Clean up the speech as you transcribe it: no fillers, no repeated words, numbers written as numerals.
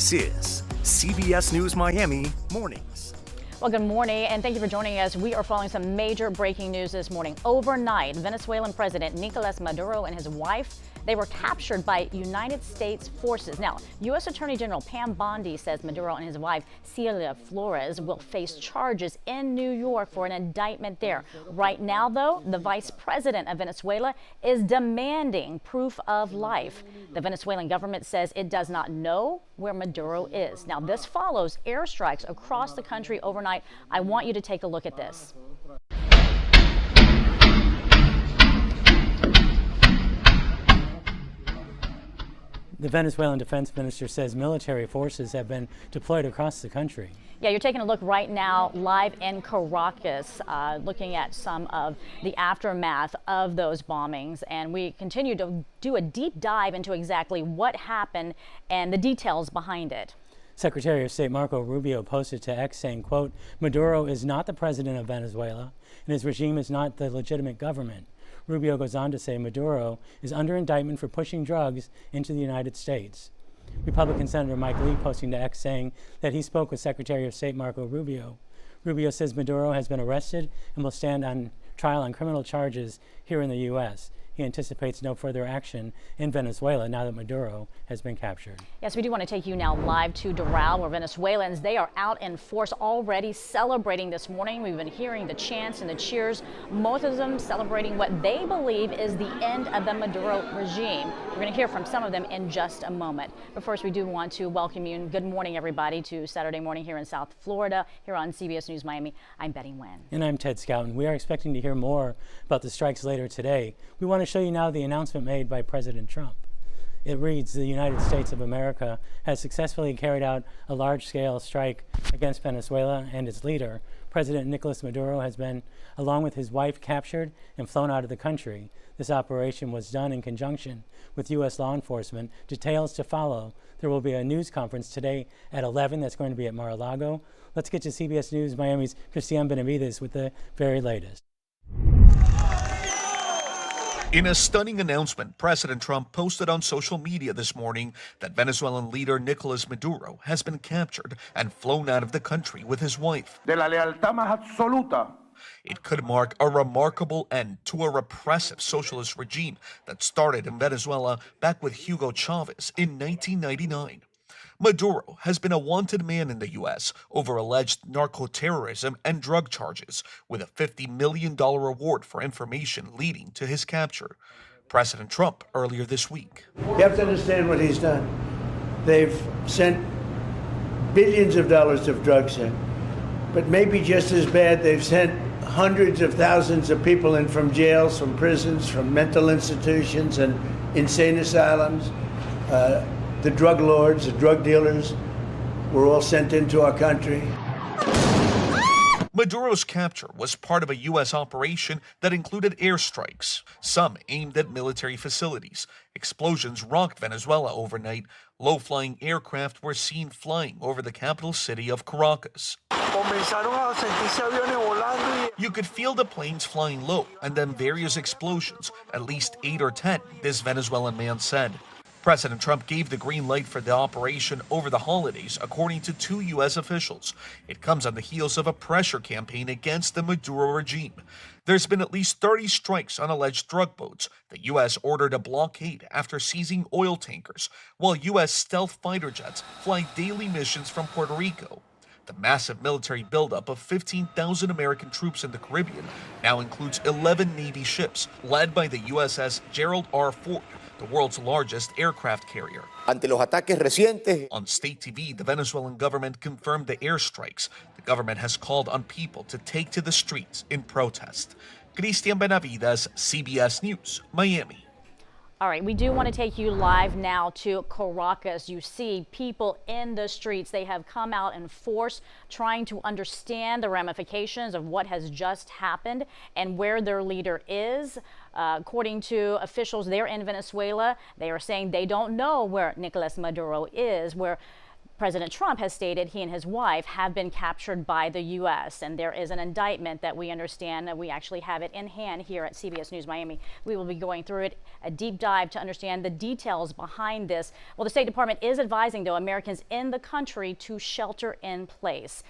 This is CBS News Miami Mornings. Well, good morning, and thank you for joining us. We are following some major breaking news this morning. Overnight, Venezuelan President Nicolás Maduro and his wife, they were captured by United States forces. Now, U.S. Attorney General Pam Bondi says Maduro and his wife, Celia Flores, will face charges in New York for an indictment there. Right now, though, the vice president of Venezuela is demanding proof of life. The Venezuelan government says it does not know where Maduro is. Now, this follows airstrikes across the country overnight. I want you to take a look at this. The Venezuelan defense minister says military forces have been deployed across the country. Yeah, you're taking a look right now live in Caracas, looking at some of the aftermath of those bombings. And we continue to do a deep dive into exactly what happened and the details behind it. Secretary of State Marco Rubio posted to X saying, quote, Maduro is not the president of Venezuela and his regime is not the legitimate government. Rubio goes on to say Maduro is under indictment for pushing drugs into the United States. Republican Senator Mike Lee posting to X saying that he spoke with Secretary of State Marco Rubio. Rubio says Maduro has been arrested and will stand on trial on criminal charges here in the U.S. He anticipates no further action in Venezuela now that Maduro has been captured. Yes, we do want to take you now live to Doral, where Venezuelans, they are out in force already celebrating this morning. We've been hearing the chants and the cheers, most of them celebrating what they believe is the end of the Maduro regime. We're going to hear from some of them in just a moment. But first, we do want to welcome you and good morning, everybody, to Saturday morning here in South Florida, here on CBS News Miami. I'm Betty Nguyen. And I'm Ted Scouten. We are expecting to hear more about the strikes later today. We want to show you now the announcement made by President Trump. It reads, the United States of America has successfully carried out a large-scale strike against Venezuela and its leader. President Nicolás Maduro has been, along with his wife, captured and flown out of the country. This operation was done in conjunction with U.S. law enforcement. Details to follow. There will be a news conference today at 11 that's going to be at Mar-a-Lago. Let's get to CBS News Miami's Christian Benavides with the very latest. In a stunning announcement, President Trump posted on social media this morning that Venezuelan leader Nicolás Maduro has been captured and flown out of the country with his wife. De la lealtad más absoluta. It could mark a remarkable end to a repressive socialist regime that started in Venezuela back with Hugo Chavez in 1999. Maduro has been a wanted man in the U.S. over alleged narco-terrorism and drug charges, with a $50 million reward for information leading to his capture. President Trump earlier this week. You have to understand what he's done. They've sent billions of dollars of drugs in, but maybe just as bad, they've sent hundreds of thousands of people in from jails, from prisons, from mental institutions and insane asylums. The drug lords, the drug dealers were all sent into our country. Maduro's capture was part of a U.S. operation that included airstrikes, some aimed at military facilities. Explosions rocked Venezuela overnight. Low-flying aircraft were seen flying over the capital city of Caracas. You could feel the planes flying low and then various explosions, at least 8 or 10, this Venezuelan man said. President Trump gave the green light for the operation over the holidays, according to 2 U.S. officials. It comes on the heels of a pressure campaign against the Maduro regime. There's been at least 30 strikes on alleged drug boats. The U.S. ordered a blockade after seizing oil tankers, while U.S. stealth fighter jets fly daily missions from Puerto Rico. The massive military buildup of 15,000 American troops in the Caribbean now includes 11 Navy ships, led by the USS Gerald R. Ford, the world's largest aircraft carrier. Ante los ataques recientes. On state TV, the Venezuelan government confirmed the airstrikes. The government has called on people to take to the streets in protest. Christian Benavides, CBS News, Miami. All right, we do want to take you live now to Caracas. You see people in the streets. They have come out in force trying to understand the ramifications of what has just happened and where their leader is. According to officials there in Venezuela, they are saying they don't know where Nicolás Maduro is, where President Trump has stated he and his wife have been captured by the U.S. and there is an indictment that we understand, that we actually have it in hand here at CBS News Miami. We will be going through it, a deep dive to understand the details behind this. Well, the State Department is advising, though, Americans in the country to shelter in place.